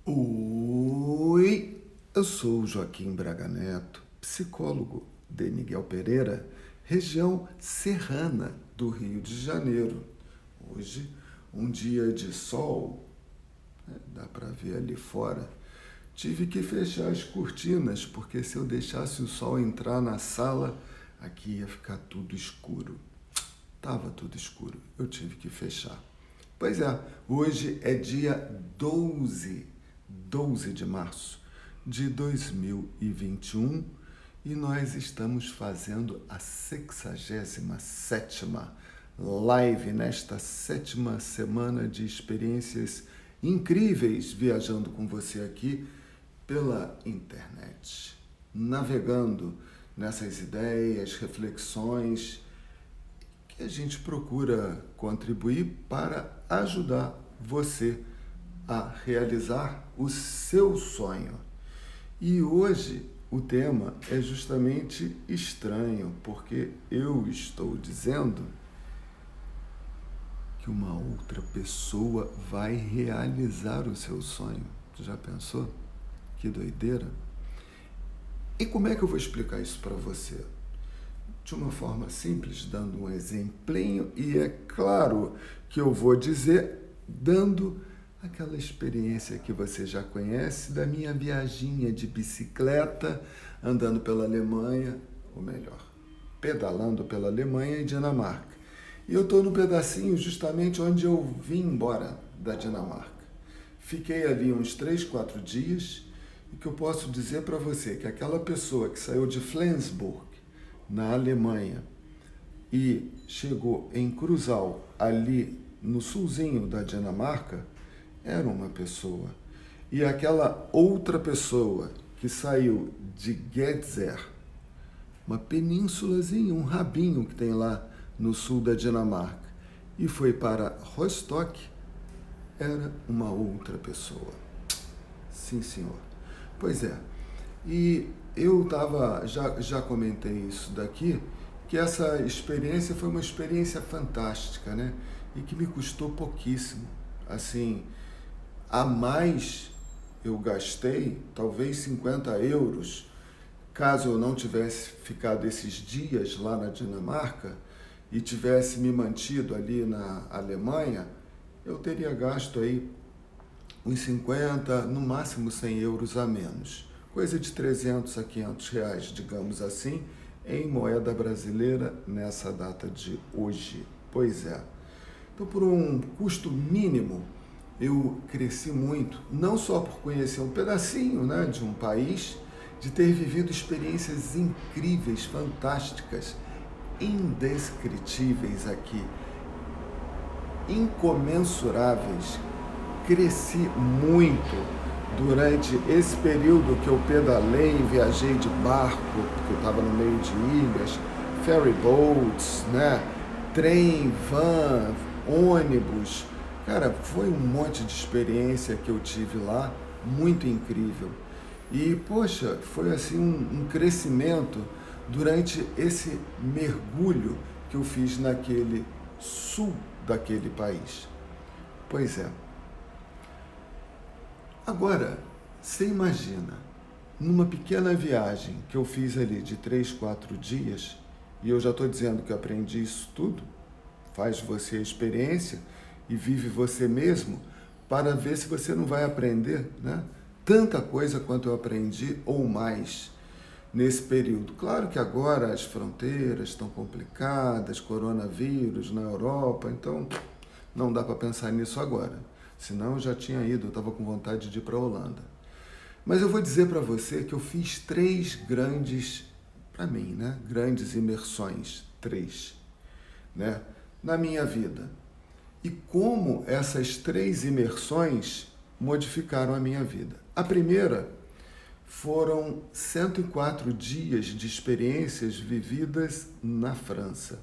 Oi, eu sou o Joaquim Braga Neto, psicólogo de Miguel Pereira, região serrana do Rio de Janeiro. Hoje, um dia de sol, dá para ver ali fora. Tive que fechar as cortinas, porque se eu deixasse o sol entrar na sala, aqui ia ficar tudo escuro. Tava tudo escuro, eu tive que fechar. Pois é, hoje é dia 12 de março de 2021 e nós estamos fazendo a 67ª live nesta 7ª semana de experiências incríveis viajando com você aqui pela internet, navegando nessas ideias, reflexões que a gente procura contribuir para ajudar você a realizar o seu sonho. E hoje o tema é justamente estranho, porque eu estou dizendo que uma outra pessoa vai realizar o seu sonho. Tu já pensou? Que doideira! E como é que eu vou explicar isso para você? De uma forma simples, dando um exemplinho, e é claro que eu vou dizer dando aquela experiência que você já conhece da minha viaginha de bicicleta, andando pela Alemanha, ou melhor, pedalando pela Alemanha e Dinamarca. E eu estou no pedacinho justamente onde eu vim embora da Dinamarca. Fiquei ali uns 3, 4 dias, e que eu posso dizer para você que aquela pessoa que saiu de Flensburg, na Alemanha, e chegou em Cruzal, ali no sulzinho da Dinamarca, era uma pessoa. E aquela outra pessoa que saiu de Gedser, uma penínsulazinha, um rabinho que tem lá no sul da Dinamarca, e foi para Rostock, era uma outra pessoa. Sim, senhor. Pois é. E eu já comentei isso daqui, que essa experiência foi uma experiência fantástica, né? E que me custou pouquíssimo. Assim, a mais eu gastei, talvez 50 euros, caso eu não tivesse ficado esses dias lá na Dinamarca e tivesse me mantido ali na Alemanha, eu teria gasto aí uns 50, no máximo 100 euros a menos. Coisa de 300 a 500 reais, digamos assim, em moeda brasileira nessa data de hoje. Pois é. Então, por um custo mínimo, eu cresci muito, não só por conhecer um pedacinho, né, de um país, de ter vivido experiências incríveis, fantásticas, indescritíveis aqui, incomensuráveis. Cresci muito durante esse período que eu pedalei, viajei de barco, porque eu estava no meio de ilhas, ferry boats, né? Trem, van, ônibus. Cara, foi um monte de experiência que eu tive lá, muito incrível. E, poxa, foi assim um crescimento durante esse mergulho que eu fiz naquele sul daquele país. Pois é. Agora, você imagina, numa pequena viagem que eu fiz ali de 3, 4 dias, e eu já estou dizendo que eu aprendi isso tudo, faz você a experiência e vive você mesmo, para ver se você não vai aprender, né, tanta coisa quanto eu aprendi ou mais nesse período. Claro que agora as fronteiras estão complicadas, coronavírus na Europa, então não dá para pensar nisso agora. Senão eu já tinha ido, eu estava com vontade de ir para a Holanda. Mas eu vou dizer para você que eu fiz 3 grandes, para mim, né? Grandes imersões, 3, né? Na minha vida. E como essas 3 imersões modificaram a minha vida. A primeira foram 104 dias de experiências vividas na França.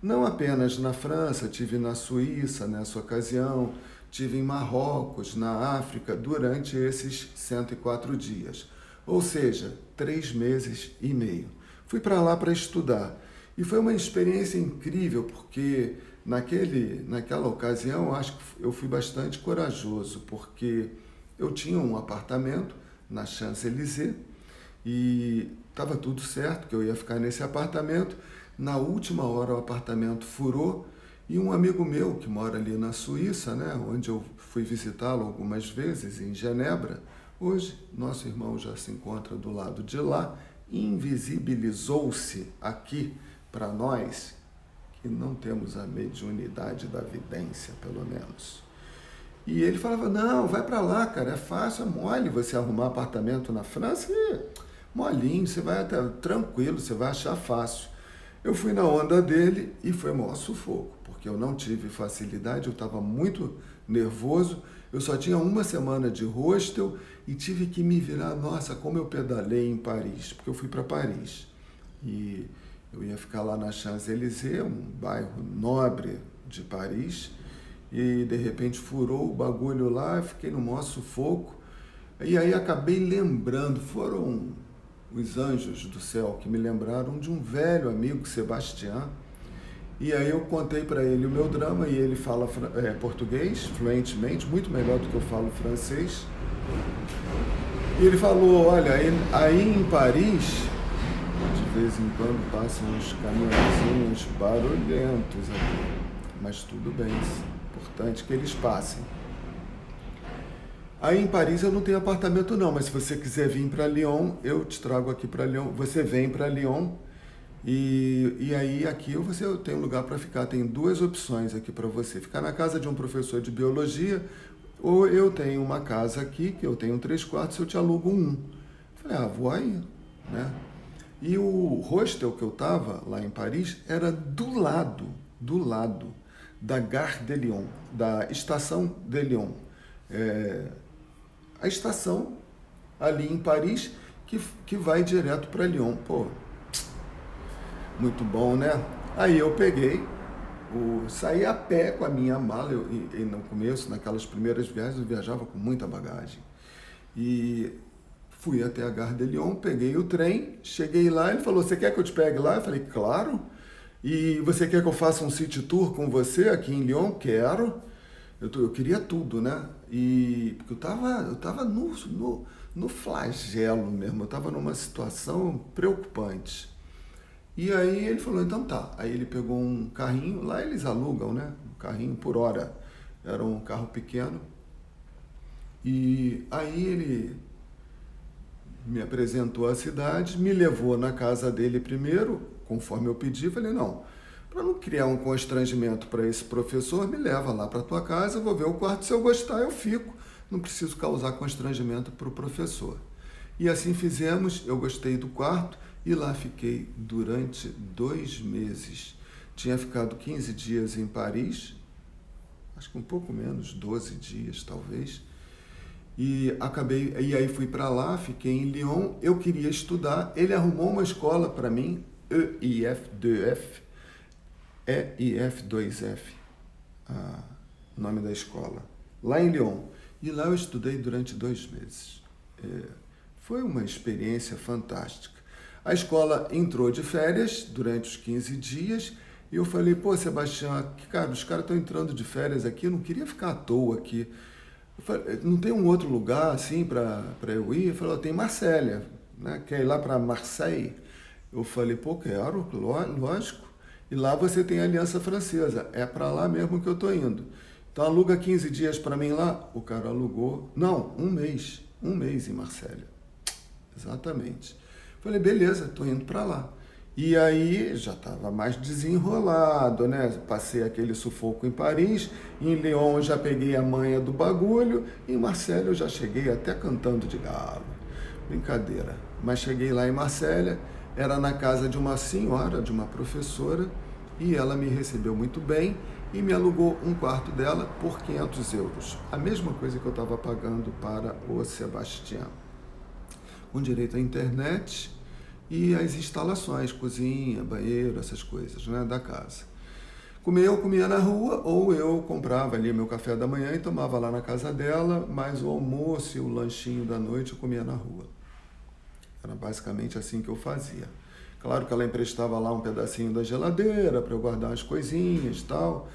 Não apenas na França, tive na Suíça nessa ocasião, tive em Marrocos, na África, durante esses 104 dias. Ou seja, 3 meses e meio. Fui para lá para estudar. E foi uma experiência incrível, porque naquela ocasião, eu acho que eu fui bastante corajoso, porque Eu tinha um apartamento na Champs-Élysées e estava tudo certo que eu ia ficar nesse apartamento. Na última hora o apartamento furou e um amigo meu que mora ali na Suíça, né, onde eu fui visitá-lo algumas vezes, em Genebra, hoje nosso irmão já se encontra do lado de lá, invisibilizou-se aqui para nós, que não temos a mediunidade da vidência, pelo menos. E ele falava, não, vai para lá, cara, é fácil, é mole você arrumar apartamento na França, molinho, você vai até tranquilo, você vai achar fácil. Eu fui na onda dele e foi o maior sufoco, porque eu não tive facilidade, eu estava muito nervoso, eu só tinha uma semana de hostel e tive que me virar, nossa, como eu pedalei em Paris, porque eu fui para Paris. E eu ia ficar lá na Champs-Élysées, um bairro nobre de Paris, e de repente furou o bagulho lá, fiquei no maior sufoco, e aí acabei lembrando, foram os anjos do céu que me lembraram de um velho amigo, Sebastião, e aí eu contei para ele o meu drama, e ele fala português fluentemente, muito melhor do que eu falo francês, e ele falou, olha, aí em Paris, de vez em quando passam uns caminhãozinhos barulhentos aqui, mas tudo bem, importante que eles passem. Aí em Paris eu não tenho apartamento não, mas se você quiser vir para Lyon, eu te trago aqui para Lyon. Você vem para Lyon e aí aqui você tem um lugar para ficar. Tem duas opções aqui para você. Ficar na casa de um professor de biologia ou eu tenho uma casa aqui, que eu tenho 3 quartos, eu te alugo um. Falei, vou aí, né? E o hostel que eu estava lá em Paris era do lado da Gare de Lyon, da estação de Lyon. A estação ali em Paris que vai direto para Lyon. Pô, muito bom, né? Aí eu peguei, saí a pé com a minha mala, e no começo, naquelas primeiras viagens, eu viajava com muita bagagem. E fui até a Gare de Lyon, peguei o trem, cheguei lá, ele falou, você quer que eu te pegue lá? Eu falei, claro. E você quer que eu faça um city tour com você aqui em Lyon? Quero. Eu queria tudo, né? Porque eu tava no flagelo mesmo, eu tava numa situação preocupante. E aí ele falou, então tá. Aí ele pegou um carrinho, lá eles alugam, né? Um carrinho por hora. Era um carro pequeno. E aí ele me apresentou a cidade, me levou na casa dele primeiro, conforme eu pedi, falei, não, para não criar um constrangimento para esse professor, me leva lá para tua casa, eu vou ver o quarto, se eu gostar eu fico, não preciso causar constrangimento para o professor. E assim fizemos, eu gostei do quarto e lá fiquei durante 2 meses. Tinha ficado 15 dias em Paris, acho que um pouco menos, 12 dias talvez, e aí fui para lá, fiquei em Lyon, eu queria estudar, ele arrumou uma escola para mim, EIF2F, o nome da escola, lá em Lyon. E lá eu estudei durante 2 meses. Foi uma experiência fantástica. A escola entrou de férias durante os 15 dias e eu falei, pô, Sebastião, cara, os caras estão entrando de férias aqui, eu não queria ficar à toa aqui. Eu falei, não tem um outro lugar assim para eu ir? Ele falou, tem Marselha, né? Quer ir lá para Marseille? Eu falei, pô, quero, lógico. E lá você tem a Aliança Francesa, é para lá mesmo que eu estou indo. Então aluga 15 dias para mim lá. O cara alugou, não, um mês em Marselha. Exatamente. Falei, beleza, estou indo para lá. E aí já estava mais desenrolado, né? Passei aquele sufoco em Paris, em Lyon eu já peguei a manha do bagulho, em Marselha eu já cheguei até cantando de galo. Brincadeira. Mas cheguei lá em Marselha, era na casa de uma senhora, de uma professora, e ela me recebeu muito bem e me alugou um quarto dela por 500 euros. A mesma coisa que eu estava pagando para o Sebastião. Com direito à internet e as instalações, cozinha, banheiro, essas coisas, né, da casa. Eu comia na rua ou eu comprava ali meu café da manhã e tomava lá na casa dela, mas o almoço e o lanchinho da noite eu comia na rua. Era basicamente assim que eu fazia. Claro que ela emprestava lá um pedacinho da geladeira para eu guardar as coisinhas e tal,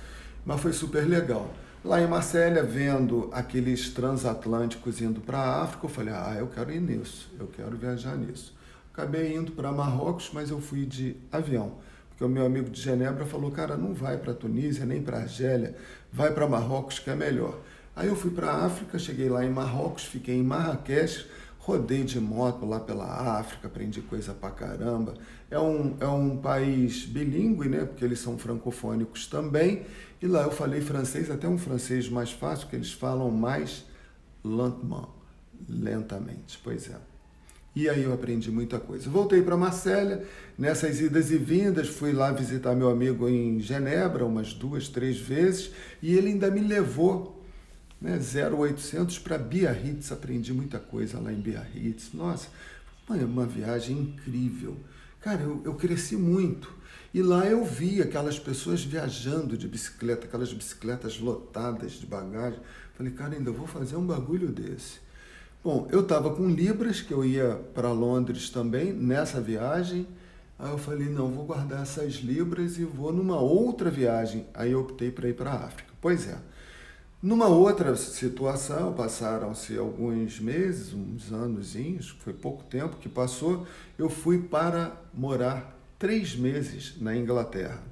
mas foi super legal. Lá em Marselha, vendo aqueles transatlânticos indo para a África, eu falei, eu quero ir nisso, eu quero viajar nisso. Acabei indo para Marrocos, mas eu fui de avião, porque o meu amigo de Genebra falou, cara, não vai para Tunísia, nem para Argélia, vai para Marrocos que é melhor. Aí eu fui para a África, cheguei lá em Marrocos, fiquei em Marrakech, rodei de moto lá pela África, aprendi coisa pra caramba. É um país bilíngue, né? Porque eles são francofônicos também. E lá eu falei francês, até um francês mais fácil, que eles falam mais lentement, lentamente. Pois é. E aí eu aprendi muita coisa. Voltei para Marselha, nessas idas e vindas, fui lá visitar meu amigo em Genebra umas 2, 3 vezes, e ele ainda me levou, né, 0800 para Biarritz, aprendi muita coisa lá em Biarritz. Nossa, uma viagem incrível. Cara, eu cresci muito. E lá eu vi aquelas pessoas viajando de bicicleta, aquelas bicicletas lotadas de bagagem. Falei, cara, ainda vou fazer um bagulho desse. Bom, eu estava com libras, que eu ia para Londres também, nessa viagem. Aí eu falei, não, vou guardar essas libras e vou numa outra viagem. Aí eu optei para ir para a África. Pois é. Numa outra situação, passaram-se alguns meses, uns anozinhos, foi pouco tempo que passou, eu fui para morar 3 meses na Inglaterra.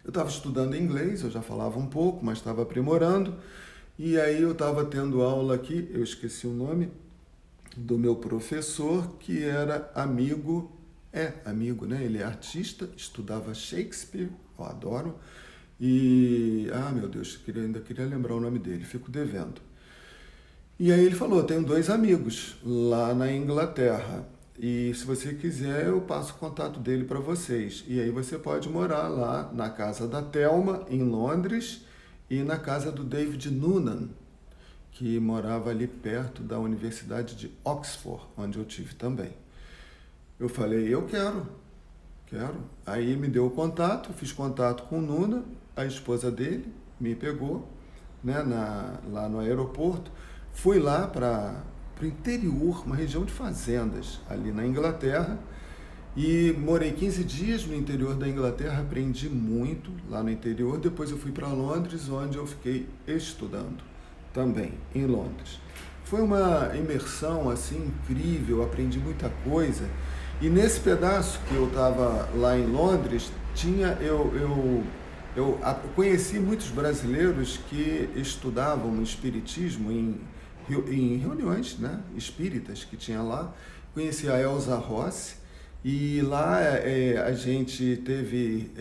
Eu estava estudando inglês, eu já falava um pouco, mas estava aprimorando, e aí eu estava tendo aula aqui, eu esqueci o nome, do meu professor, que era amigo, né? Ele é artista, estudava Shakespeare, eu adoro, e, meu Deus, ainda queria lembrar o nome dele, fico devendo. E aí ele falou, tenho 2 amigos lá na Inglaterra, e se você quiser eu passo o contato dele para vocês. E aí você pode morar lá na casa da Thelma, em Londres, e na casa do David Noonan, que morava ali perto da Universidade de Oxford, onde eu tive também. Eu falei, eu quero. Aí me deu o contato, fiz contato com o Noonan, a esposa dele me pegou, né, lá no aeroporto. Fui lá para o interior, uma região de fazendas, ali na Inglaterra, e morei 15 dias no interior da Inglaterra, aprendi muito lá no interior. Depois eu fui para Londres, onde eu fiquei estudando também, em Londres. Foi uma imersão assim incrível, aprendi muita coisa. E nesse pedaço que eu estava lá em Londres, eu conheci muitos brasileiros que estudavam espiritismo em reuniões, né, espíritas que tinha lá. Conheci a Elza Rossi, e lá a gente teve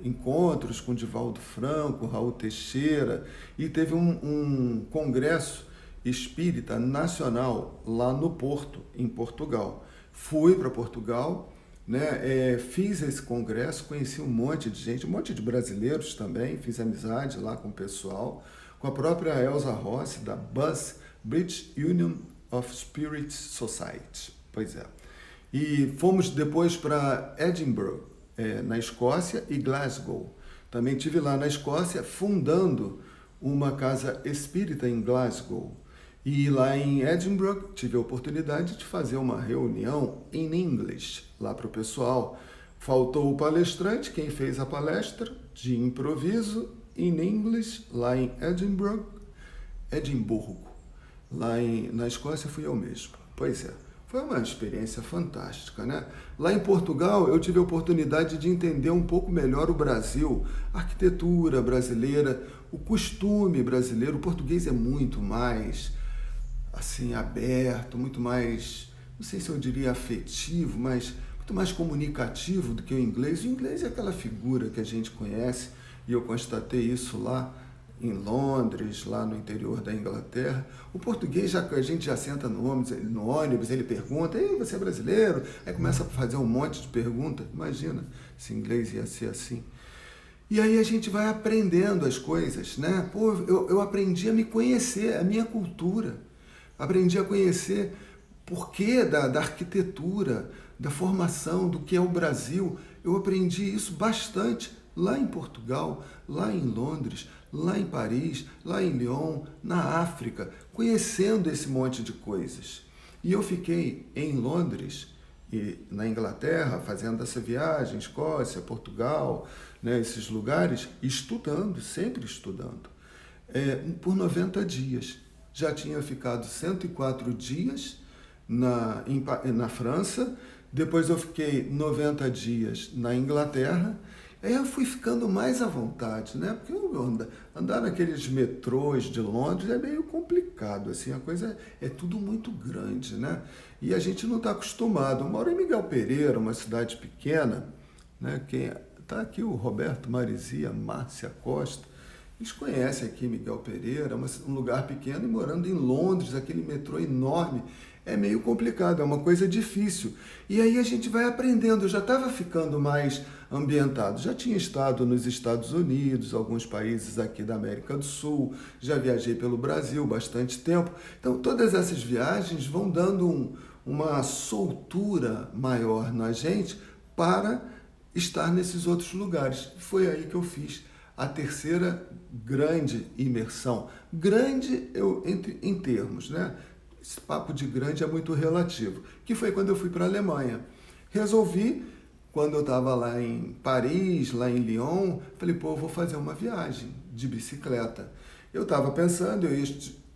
encontros com Divaldo Franco, Raul Teixeira, e teve um congresso espírita nacional lá no Porto, em Portugal. Fui para Portugal, né, fiz esse congresso, conheci um monte de gente, um monte de brasileiros também, fiz amizade lá com o pessoal, com a própria Elza Rossi, da BUS, British Union of Spirits Society. Pois é. E fomos depois para Edinburgh, na Escócia, e Glasgow. Também estive lá na Escócia, fundando uma casa espírita em Glasgow. E lá em Edinburgh tive a oportunidade de fazer uma reunião em inglês lá para o pessoal. Faltou o palestrante, quem fez a palestra de improviso em inglês lá em Edimburgo. Na Escócia fui eu mesmo. Pois é. Foi uma experiência fantástica, né? Lá em Portugal, eu tive a oportunidade de entender um pouco melhor o Brasil, a arquitetura brasileira, o costume brasileiro. O português é muito mais, assim, aberto, muito mais, não sei se eu diria afetivo, mas muito mais comunicativo do que o inglês. O inglês é aquela figura que a gente conhece, e eu constatei isso lá em Londres, lá no interior da Inglaterra. O português, a gente já senta no ônibus, ele pergunta, ei, você é brasileiro? Aí começa a fazer um monte de perguntas. Imagina se inglês ia ser assim. E aí a gente vai aprendendo as coisas, né? Pô, eu aprendi a me conhecer, a minha cultura. Aprendi a conhecer porquê da arquitetura, da formação, do que é o Brasil. Eu aprendi isso bastante lá em Portugal, lá em Londres, lá em Paris, lá em Lyon, na África, conhecendo esse monte de coisas. E eu fiquei em Londres e na Inglaterra, fazendo essa viagem, Escócia, Portugal, né, esses lugares, estudando, sempre estudando. por 90 dias. Já tinha ficado 104 dias na França, depois eu fiquei 90 dias na Inglaterra. Aí eu fui ficando mais à vontade, né? Porque andar naqueles metrôs de Londres é meio complicado, assim, a coisa é tudo muito grande, né? E a gente não está acostumado. Eu moro em Miguel Pereira, uma cidade pequena, né? Quem está aqui, o Roberto Marizia, Márcia Costa, eles conhecem aqui Miguel Pereira, um lugar pequeno, e morando em Londres, aquele metrô enorme, é meio complicado, é uma coisa difícil. E aí a gente vai aprendendo. Eu já estava ficando mais ambientado, já tinha estado nos Estados Unidos, alguns países aqui da América do Sul, já viajei pelo Brasil bastante tempo. Então todas essas viagens vão dando uma soltura maior na gente para estar nesses outros lugares. Foi aí que eu fiz a terceira grande imersão. Grande em termos, né? Esse papo de grande é muito relativo. Que foi quando eu fui para a Alemanha. Resolvi, quando eu estava lá em Paris, lá em Lyon, falei, pô, eu vou fazer uma viagem de bicicleta. Eu estava pensando, eu ia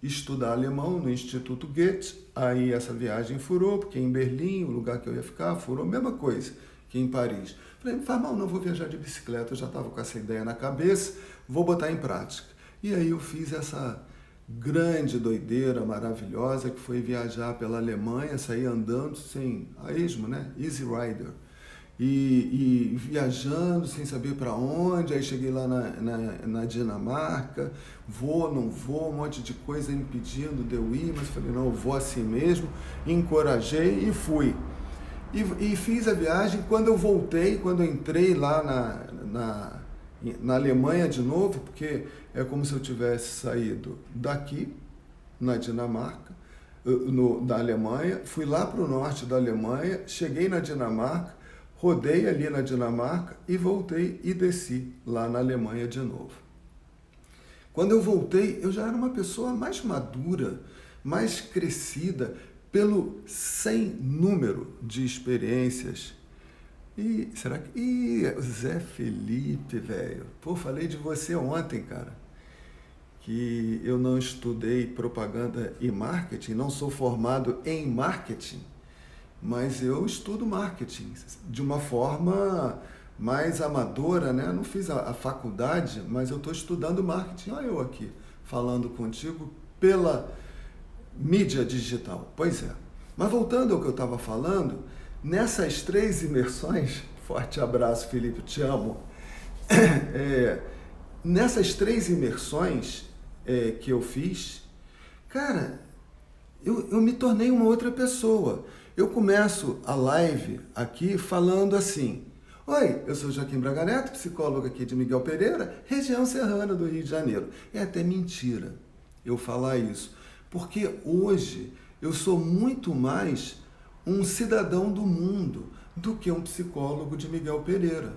estudar alemão no Instituto Goethe, aí essa viagem furou, porque em Berlim, o lugar que eu ia ficar, furou, mesma coisa que em Paris. Falei, não faz mal, não vou viajar de bicicleta, eu já estava com essa ideia na cabeça, vou botar em prática. E aí eu fiz essa grande doideira maravilhosa que foi viajar pela Alemanha, sair andando sem a esmo, né? Easy Rider. E viajando sem saber para onde, aí cheguei lá na Dinamarca, vou, não vou, um monte de coisa impedindo de eu ir, mas falei, não, eu vou assim mesmo, encorajei e fui. E fiz a viagem. Quando eu voltei, quando eu entrei lá na Alemanha de novo, porque é como se eu tivesse saído daqui, na Dinamarca, da Alemanha, fui lá para o norte da Alemanha, cheguei na Dinamarca, rodei ali na Dinamarca e voltei e desci lá na Alemanha de novo. Quando eu voltei, eu já era uma pessoa mais madura, mais crescida, pelo sem número de experiências. E será que... Ih, Zé Felipe, velho. Pô, falei de você ontem, cara. Que eu não estudei propaganda e marketing, não sou formado em marketing, mas eu estudo marketing de uma forma mais amadora, né? Não fiz a faculdade, mas eu estou estudando marketing. Olha eu aqui, falando contigo pela mídia digital. Pois é. Mas voltando ao que eu estava falando, nessas 3 imersões, forte abraço, Felipe, te amo. Nessas 3 imersões que eu fiz, cara, eu me tornei uma outra pessoa. Eu começo a live aqui falando assim: oi, eu sou Joaquim Braga Neto, psicólogo aqui de Miguel Pereira, região serrana do Rio de Janeiro. É até mentira eu falar isso, porque hoje eu sou muito mais um cidadão do mundo do que um psicólogo de Miguel Pereira.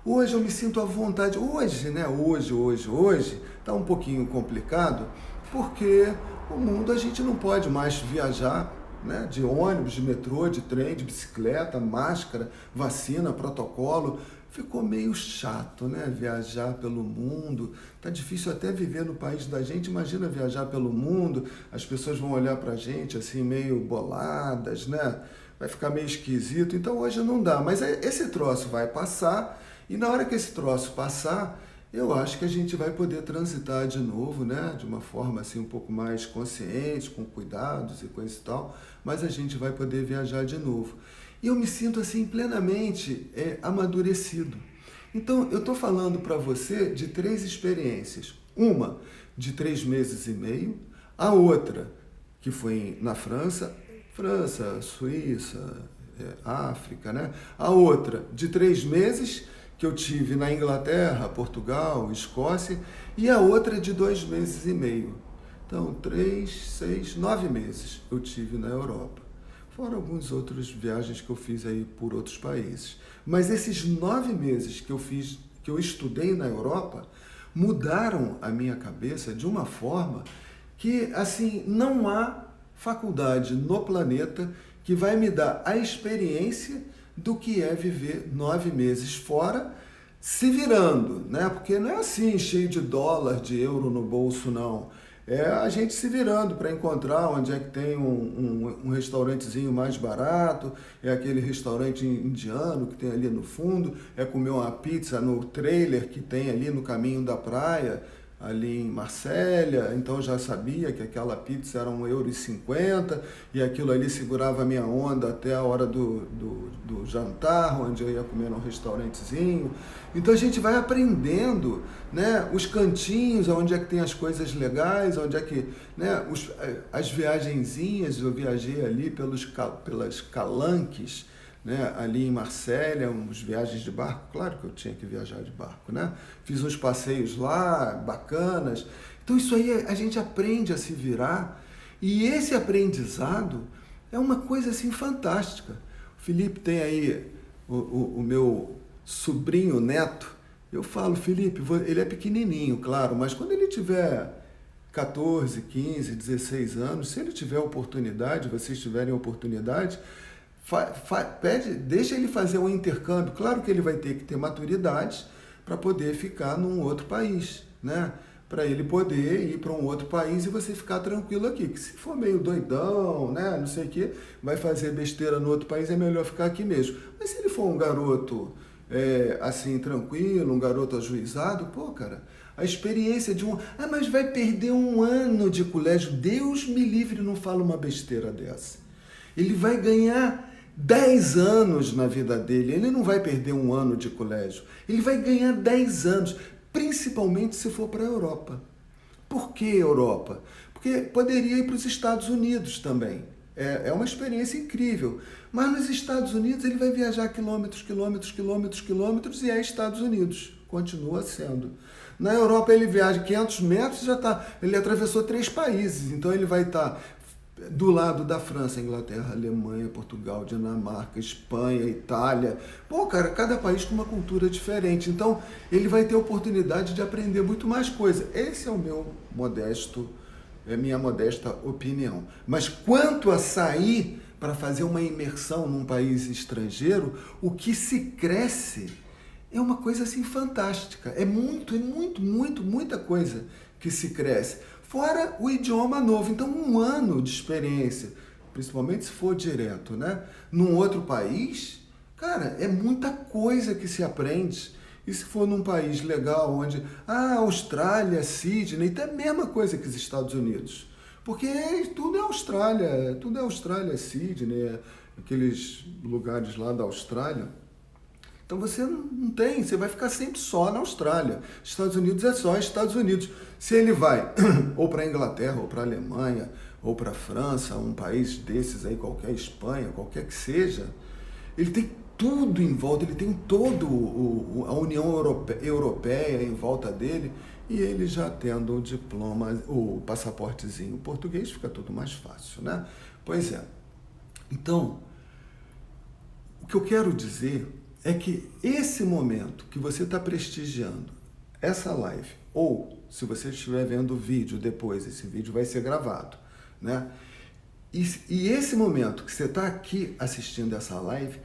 Hoje eu me sinto à vontade. Hoje, né? Hoje, tá um pouquinho complicado, porque o mundo a gente não pode mais viajar, né? De ônibus, de metrô, de trem, de bicicleta, máscara, vacina, protocolo. Ficou meio chato, né? Viajar pelo mundo. Tá difícil até viver no país da gente. Imagina viajar pelo mundo, as pessoas vão olhar pra gente assim meio boladas, né? Vai ficar meio esquisito. Então hoje não dá. Mas esse troço vai passar, e na hora que esse troço passar, eu acho que a gente vai poder transitar de novo, né? De uma forma assim um pouco mais consciente, com cuidados e coisa e tal, mas a gente vai poder viajar de novo. E eu me sinto assim plenamente amadurecido. Então eu estou falando para você de 3 experiências. Uma de 3 meses e meio, a outra que foi na França, Suíça, África, né? A outra de 3 meses que eu tive na Inglaterra, Portugal, Escócia, e a outra de 2 meses e meio. Então, 3, 6, 9 meses eu tive na Europa. Fora algumas outras viagens que eu fiz aí por outros países. Mas esses 9 meses que eu estudei na Europa, mudaram a minha cabeça de uma forma que, assim, não há faculdade no planeta que vai me dar a experiência do que é viver 9 meses fora, se virando, né? Porque não é assim, cheio de dólar, de euro no bolso, não. É a gente se virando para encontrar onde é que tem um restaurantezinho mais barato, é aquele restaurante indiano que tem ali no fundo, é comer uma pizza no trailer que tem ali no caminho da praia, ali em Marsella. Então eu já sabia que aquela pizza era 1,50 € e aquilo ali segurava a minha onda até a hora do jantar, onde eu ia comer num restaurantezinho. Então a gente vai aprendendo, né, os cantinhos, onde é que tem as coisas legais, onde é que, né, as viagenzinhas. Eu viajei ali pelas Calanques, né, ali em Marsella, umas viagens de barco. Claro que eu tinha que viajar de barco, né? Fiz uns passeios lá, bacanas. Então isso aí a gente aprende a se virar, e esse aprendizado é uma coisa assim fantástica. O Felipe tem aí o meu sobrinho neto. Eu falo, Felipe, ele é pequenininho, claro, mas quando ele tiver 14, 15, 16 anos, se ele tiver oportunidade, vocês tiverem oportunidade, deixa ele fazer um intercâmbio. Claro que ele vai ter que ter maturidade para poder ficar num outro país, né? Para ele poder ir para um outro país e você ficar tranquilo aqui. Que se for meio doidão, né? Não sei o quê, vai fazer besteira no outro país, é melhor ficar aqui mesmo. Mas se ele for um garoto assim, tranquilo, um garoto ajuizado, pô, cara, a experiência de mas vai perder um ano de colégio. Deus me livre, não fala uma besteira dessa. Ele vai ganhar 10 anos na vida dele. Ele não vai perder um ano de colégio. Ele vai ganhar 10 anos, principalmente se for para a Europa. Por que Europa? Porque poderia ir para os Estados Unidos também. É uma experiência incrível. Mas nos Estados Unidos ele vai viajar quilômetros, quilômetros, quilômetros, quilômetros, e é Estados Unidos. Continua sendo. Na Europa ele viaja 500 metros e já está. Ele atravessou 3 países. Então ele vai estar do lado da França, Inglaterra, Alemanha, Portugal, Dinamarca, Espanha, Itália. Pô, cara, cada país com uma cultura diferente. Então, ele vai ter oportunidade de aprender muito mais coisa. Esse é o minha modesta opinião. Mas quanto a sair para fazer uma imersão num país estrangeiro, o que se cresce é uma coisa assim fantástica. É muita coisa que se cresce. Fora o idioma novo. Então, um ano de experiência, principalmente se for direto, né? Num outro país, cara, é muita coisa que se aprende. E se for num país legal, onde Austrália, Sydney, então é a mesma coisa que os Estados Unidos. Porque tudo é Austrália, Sydney, aqueles lugares lá da Austrália. Então você não tem, você vai ficar sempre só na Austrália. Estados Unidos é só Estados Unidos. Se ele vai ou para a Inglaterra, ou para a Alemanha, ou para a França, um país desses aí, qualquer, Espanha, qualquer que seja, ele tem tudo em volta, ele tem todo a União Europeia em volta dele, e ele já tendo o diploma, o passaportezinho português, fica tudo mais fácil, né? Pois é. Então, o que eu quero dizer é que esse momento que você está prestigiando essa live, ou se você estiver vendo o vídeo depois, esse vídeo vai ser gravado, né? E esse momento que você está aqui assistindo essa live,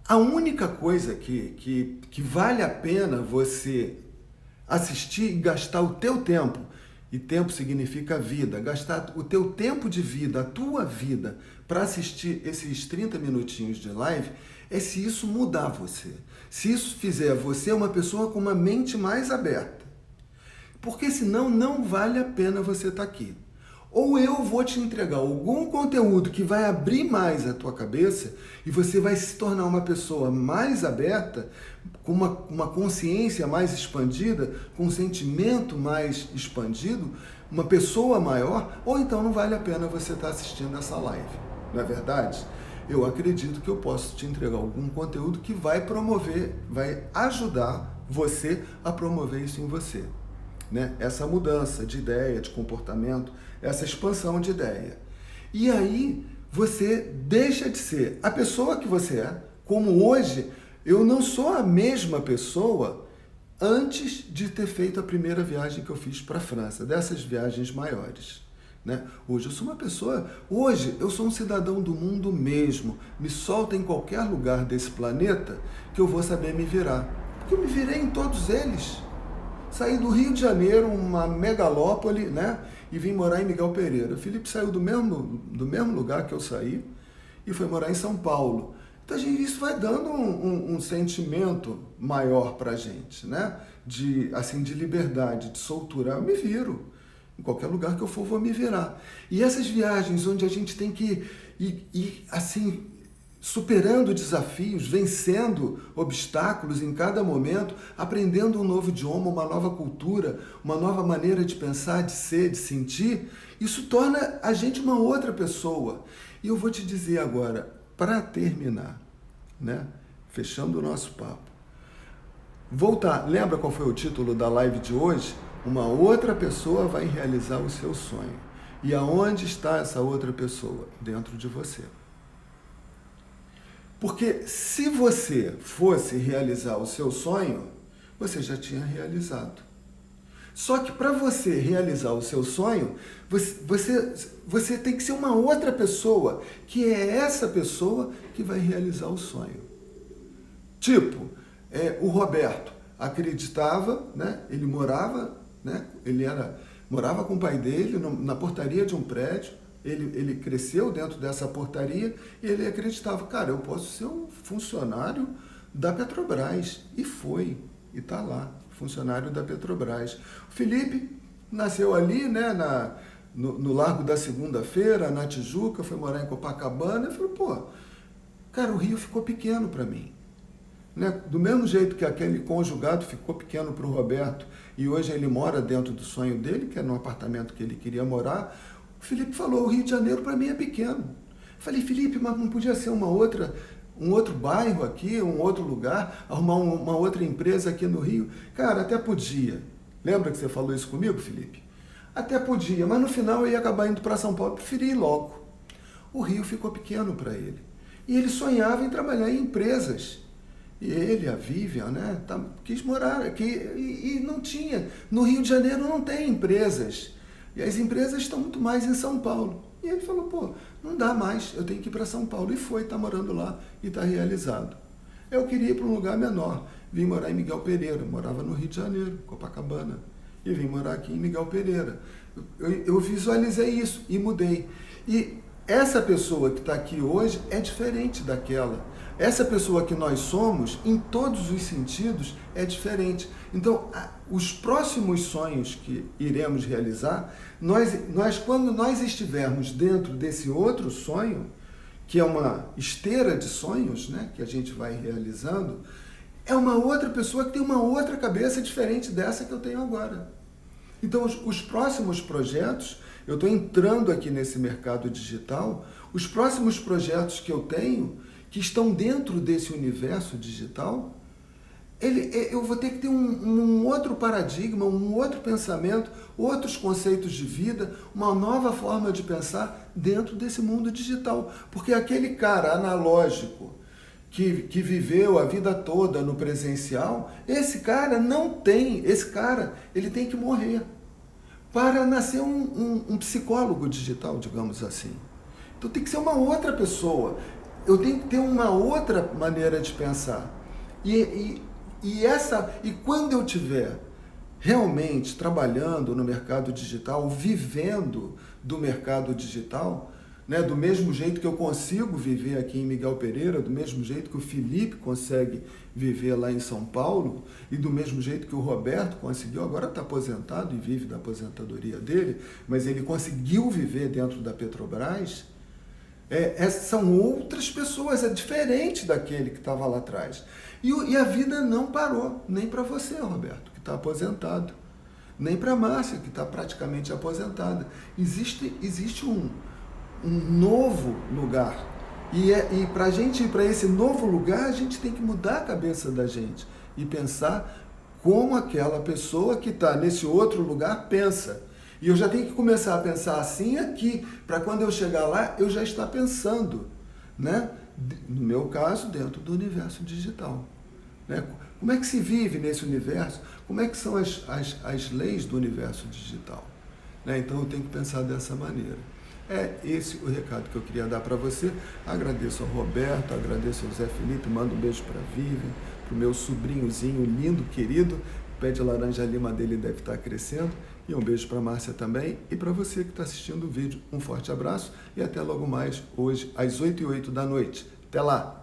a única coisa que vale a pena você assistir e gastar o teu tempo, e tempo significa vida, gastar o teu tempo de vida, a tua vida, para assistir esses 30 minutinhos de live, é se isso mudar você. Se isso fizer você uma pessoa com uma mente mais aberta. Porque senão não vale a pena você estar aqui. Ou eu vou te entregar algum conteúdo que vai abrir mais a tua cabeça e você vai se tornar uma pessoa mais aberta, com uma consciência mais expandida, com um sentimento mais expandido, uma pessoa maior, ou então não vale a pena você estar assistindo essa live. Não é verdade? Eu acredito que eu posso te entregar algum conteúdo que vai promover, vai ajudar você a promover isso em você. Né? Essa mudança de ideia, de comportamento, essa expansão de ideia. E aí você deixa de ser a pessoa que você é, como hoje eu não sou a mesma pessoa antes de ter feito a primeira viagem que eu fiz para a França, dessas viagens maiores. Né? Hoje eu sou uma pessoa, hoje eu sou um cidadão do mundo mesmo. Me solta em qualquer lugar desse planeta que eu vou saber me virar. Porque eu me virei em todos eles. Saí do Rio de Janeiro, uma megalópole, né? E vim morar em Miguel Pereira. O Felipe saiu do mesmo lugar que eu saí e foi morar em São Paulo. Então, gente, isso vai dando um sentimento maior pra gente, né? Assim, de liberdade, de soltura. Eu me viro. Em qualquer lugar que eu for, vou me virar. E essas viagens onde a gente tem que ir assim, superando desafios, vencendo obstáculos em cada momento, aprendendo um novo idioma, uma nova cultura, uma nova maneira de pensar, de ser, de sentir, isso torna a gente uma outra pessoa. E eu vou te dizer agora, para terminar, né? Fechando o nosso papo. Voltar, lembra qual foi o título da live de hoje? Uma outra pessoa vai realizar o seu sonho. E aonde está essa outra pessoa? Dentro de você. Porque se você fosse realizar o seu sonho, você já tinha realizado. Só que para você realizar o seu sonho, você tem que ser uma outra pessoa, que é essa pessoa que vai realizar o sonho. Tipo, o Roberto acreditava, né? Ele morava, né? Morava com o pai dele na portaria de um prédio. Ele cresceu dentro dessa portaria e ele acreditava, cara, eu posso ser um funcionário da Petrobras. E foi, e está lá, funcionário da Petrobras. O Felipe nasceu ali, né, no Largo da Segunda-feira, na Tijuca, foi morar em Copacabana e falou, pô, cara, o Rio ficou pequeno para mim. Né? Do mesmo jeito que aquele conjugado ficou pequeno para o Roberto e hoje ele mora dentro do sonho dele, que é no apartamento que ele queria morar, o Felipe falou, o Rio de Janeiro para mim é pequeno. Eu falei, Felipe, mas não podia ser um outro bairro aqui, um outro lugar, arrumar uma outra empresa aqui no Rio? Cara, até podia. Lembra que você falou isso comigo, Felipe? Até podia, mas no final eu ia acabar indo para São Paulo, preferi ir logo. O Rio ficou pequeno para ele. E ele sonhava em trabalhar em empresas. E ele, a Vivian, né, quis morar aqui e não tinha. No Rio de Janeiro não tem empresas. E as empresas estão muito mais em São Paulo. E ele falou, pô, não dá mais, eu tenho que ir para São Paulo. E foi, está morando lá e está realizado. Eu queria ir para um lugar menor. Vim morar em Miguel Pereira, morava no Rio de Janeiro, Copacabana. E vim morar aqui em Miguel Pereira. Eu visualizei isso e mudei. E essa pessoa que está aqui hoje é diferente daquela. Essa pessoa que nós somos, em todos os sentidos, é diferente. Então, os próximos sonhos que iremos realizar, quando nós estivermos dentro desse outro sonho, que é uma esteira de sonhos, né, que a gente vai realizando, é uma outra pessoa que tem uma outra cabeça diferente dessa que eu tenho agora. Então, os próximos projetos, eu estou entrando aqui nesse mercado digital, os próximos projetos que eu tenho, que estão dentro desse universo digital, eu vou ter que ter um outro paradigma, um outro pensamento, outros conceitos de vida, uma nova forma de pensar dentro desse mundo digital. Porque aquele cara analógico que viveu a vida toda no presencial, esse cara ele tem que morrer para nascer um psicólogo digital, digamos assim. Então tem que ser uma outra pessoa. Eu tenho que ter uma outra maneira de pensar. E quando eu estiver realmente trabalhando no mercado digital, vivendo do mercado digital, né, do mesmo jeito que eu consigo viver aqui em Miguel Pereira, do mesmo jeito que o Felipe consegue viver lá em São Paulo, e do mesmo jeito que o Roberto conseguiu, agora está aposentado e vive da aposentadoria dele, mas ele conseguiu viver dentro da Petrobras. São outras pessoas, é diferente daquele que estava lá atrás. E a vida não parou, nem para você, Roberto, que está aposentado, nem para a Márcia, que está praticamente aposentada. Existe um novo lugar. E para a gente ir para esse novo lugar, a gente tem que mudar a cabeça da gente e pensar como aquela pessoa que está nesse outro lugar pensa. E eu já tenho que começar a pensar assim aqui, para quando eu chegar lá, eu já estar pensando, né? No meu caso, dentro do universo digital. Né? Como é que se vive nesse universo? Como é que são as leis do universo digital? Né? Então eu tenho que pensar dessa maneira. É esse o recado que eu queria dar para você. Agradeço ao Roberto, agradeço ao Zé Felipe, mando um beijo para a Vivian, para o meu sobrinhozinho lindo, querido. O pé de laranja lima dele deve estar crescendo. E um beijo para a Márcia também. E para você que está assistindo o vídeo, um forte abraço e até logo mais hoje às 8h08 da noite. Até lá!